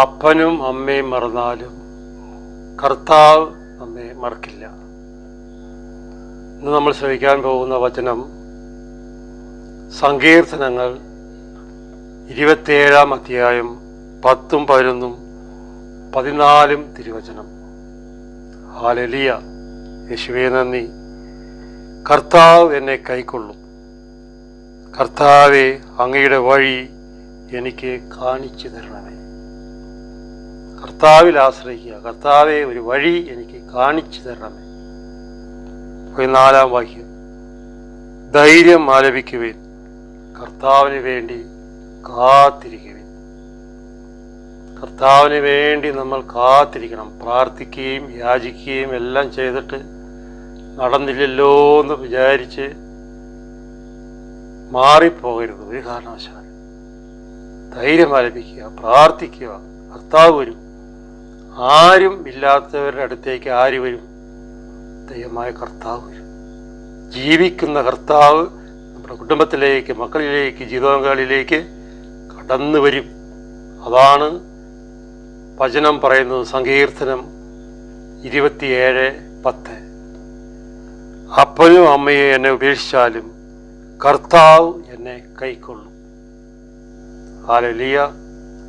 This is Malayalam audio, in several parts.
അപ്പനും അമ്മയും മറന്നാലും കർത്താവ് നമ്മെ മറക്കില്ല. ഇന്ന് നമ്മൾ ശ്രവിക്കാൻ പോകുന്ന വചനം സങ്കീർത്തനങ്ങൾ 27-ാം അധ്യായം 10, 11, 14 തിരുവചനം. ഹല്ലേലൂയ. യേശുവേ നന്ദി. കർത്താവ് എന്നെ കൈക്കൊള്ളും. കർത്താവേ, അങ്ങയുടെ വഴി എനിക്ക് കാണിച്ചു തരണമേ. കർത്താവിൽ ആശ്രയിക്കുക. കർത്താവെ, ഒരു വഴി എനിക്ക് കാണിച്ചു തരണമേ. 4-ാം വാക്യം, ധൈര്യം ആലപിക്കുവിൻ, കർത്താവിന് വേണ്ടി കാത്തിരിക്കുവിൻ. കർത്താവിന് വേണ്ടി നമ്മൾ കാത്തിരിക്കണം. പ്രാർത്ഥിക്കുകയും യാചിക്കുകയും എല്ലാം ചെയ്തിട്ട് നടന്നില്ലല്ലോ എന്ന് വിചാരിച്ച് മാറിപ്പോകരുത് ഒരു കാരണവശാലും. ധൈര്യം ആലപിക്കുക, പ്രാർത്ഥിക്കുക. കർത്താവ് വരും. ആരും ഇല്ലാത്തവരുടെ അടുത്തേക്ക് ആര് വരും? ദൈവമായ കർത്താവ് വരും. ജീവിക്കുന്ന കർത്താവ് നമ്മുടെ കുടുംബത്തിലേക്ക്, മക്കളിലേക്ക്, ജീവിതങ്ങളിലേക്ക് കടന്നു വരും. അതാണ് വചനം പറയുന്നത്. സങ്കീർത്തനം 27:10. അപ്പനും അമ്മയെ എന്നെ ഉപേക്ഷിച്ചാലും കർത്താവ് എന്നെ കൈക്കൊള്ളും. ഹല്ലേലൂയ.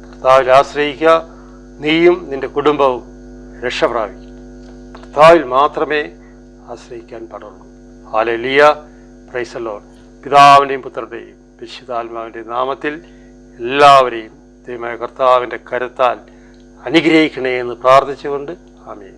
കർത്താവിൽ ആശ്രയിക്കുക. നീയും നിന്റെ കുടുംബവും രക്ഷ പ്രാപിക്കും. കർത്താവിൽ മാത്രമേ ആശ്രയിക്കാൻ പാടുള്ളൂ. ഹല്ലേലൂയ. Praise the Lord. പിതാവിൻ്റെയും പുത്രൻ്റെയും പരിശുദ്ധാത്മാവിൻ്റെയും നാമത്തിൽ എല്ലാവരെയും ദൈവമായ കർത്താവിൻ്റെ കരത്താൽ അനുഗ്രഹിക്കണേ എന്ന് പ്രാർത്ഥിച്ചുകൊണ്ട് ആമേൻ.